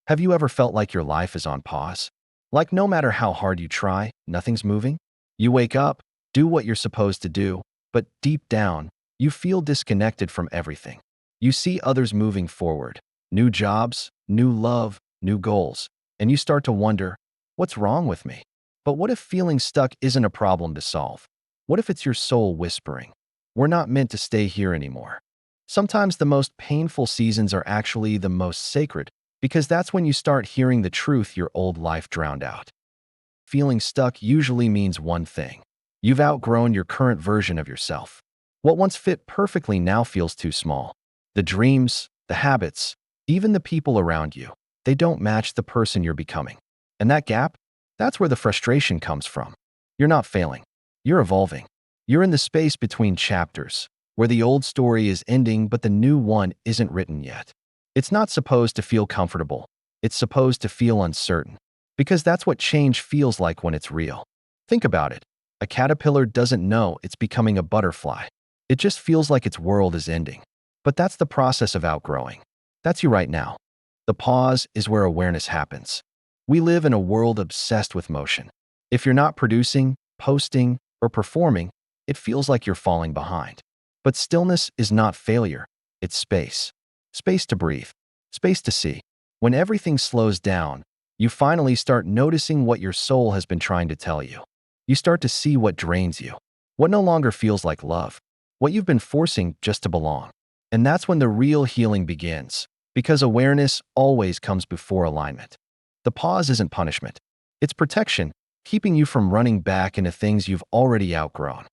Have you ever felt like your life is on pause? Like no matter how hard you try, nothing's moving? You wake up, do what you're supposed to do, but deep down, you feel disconnected from everything. You see others moving forward, new jobs, new love, new goals, and you start to wonder, what's wrong with me? But what if feeling stuck isn't a problem to solve? What if it's your soul whispering, we're not meant to stay here anymore? Sometimes the most painful seasons are actually the most sacred, because that's when you start hearing the truth your old life drowned out. Feeling stuck usually means one thing. You've outgrown your current version of yourself. What once fit perfectly now feels too small. The dreams, the habits, even the people around you, they don't match the person you're becoming. And that gap, that's where the frustration comes from. You're not failing. You're evolving. You're in the space between chapters, where the old story is ending but the new one isn't written yet. It's not supposed to feel comfortable. It's supposed to feel uncertain. Because that's what change feels like when it's real. Think about it. A caterpillar doesn't know it's becoming a butterfly. It just feels like its world is ending. But that's the process of outgrowing. That's you right now. The pause is where awareness happens. We live in a world obsessed with motion. If you're not producing, posting, or performing, it feels like you're falling behind. But stillness is not failure. It's space. Space to breathe. Space to see. When everything slows down, you finally start noticing what your soul has been trying to tell you. You start to see what drains you, what no longer feels like love, what you've been forcing just to belong. And that's when the real healing begins, because awareness always comes before alignment. The pause isn't punishment. It's protection, keeping you from running back into things you've already outgrown.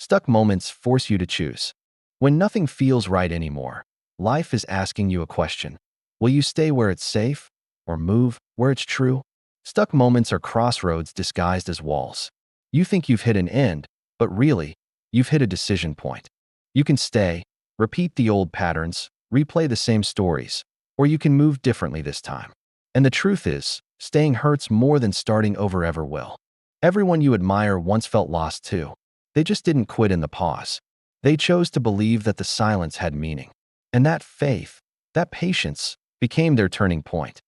Stuck moments force you to choose. When nothing feels right anymore, life is asking you a question. Will you stay where it's safe or move where it's true? Stuck moments are crossroads disguised as walls. You think you've hit an end, but really, you've hit a decision point. You can stay, repeat the old patterns, replay the same stories, or you can move differently this time. And the truth is, staying hurts more than starting over ever will. Everyone you admire once felt lost too. They just didn't quit in the pause. They chose to believe that the silence had meaning. And that faith, that patience, became their turning point.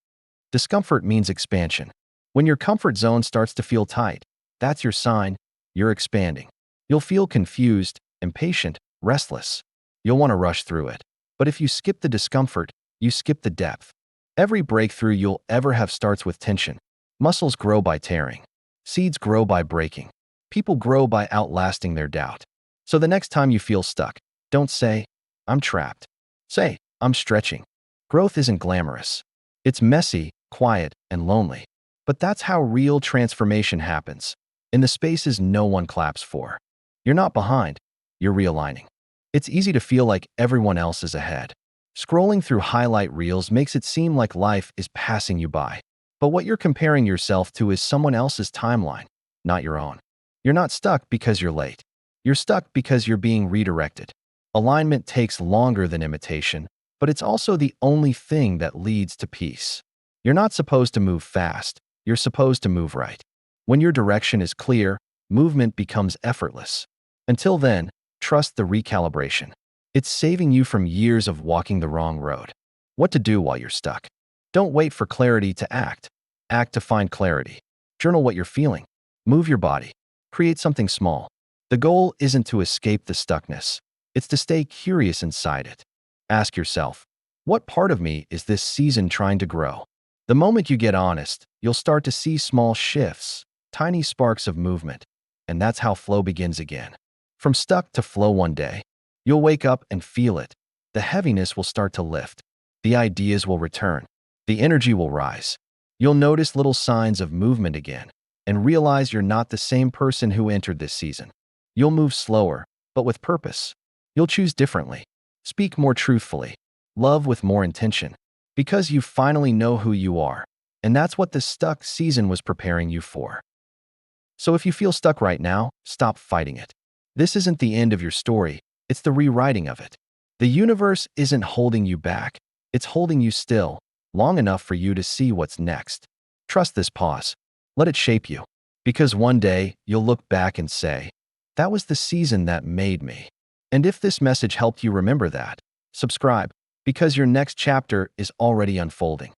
Discomfort means expansion. When your comfort zone starts to feel tight, that's your sign you're expanding. You'll feel confused, impatient, restless. You'll want to rush through it. But if you skip the discomfort, you skip the depth. Every breakthrough you'll ever have starts with tension. Muscles grow by tearing. Seeds grow by breaking. People grow by outlasting their doubt. So the next time you feel stuck, don't say, I'm trapped. Say, I'm stretching. Growth isn't glamorous. It's messy, quiet, and lonely. But that's how real transformation happens, in the spaces no one claps for. You're not behind, you're realigning. It's easy to feel like everyone else is ahead. Scrolling through highlight reels makes it seem like life is passing you by. But what you're comparing yourself to is someone else's timeline, not your own. You're not stuck because you're late. You're stuck because you're being redirected. Alignment takes longer than imitation, but it's also the only thing that leads to peace. You're not supposed to move fast. You're supposed to move right. When your direction is clear, movement becomes effortless. Until then, trust the recalibration. It's saving you from years of walking the wrong road. What to do while you're stuck? Don't wait for clarity to act. Act to find clarity. Journal what you're feeling. Move your body. Create something small. The goal isn't to escape the stuckness. It's to stay curious inside it. Ask yourself, what part of me is this season trying to grow? The moment you get honest, you'll start to see small shifts, tiny sparks of movement, and that's how flow begins again. From stuck to flow one day, you'll wake up and feel it. The heaviness will start to lift. The ideas will return. The energy will rise. You'll notice little signs of movement again and realize you're not the same person who entered this season. You'll move slower, but with purpose. You'll choose differently. Speak more truthfully. Love with more intention. Because you finally know who you are. And that's what the stuck season was preparing you for. So if you feel stuck right now, stop fighting it. This isn't the end of your story. It's the rewriting of it. The universe isn't holding you back. It's holding you still, long enough for you to see what's next. Trust this pause. Let it shape you. Because one day, you'll look back and say, that was the season that made me. And if this message helped you remember that, subscribe, because your next chapter is already unfolding.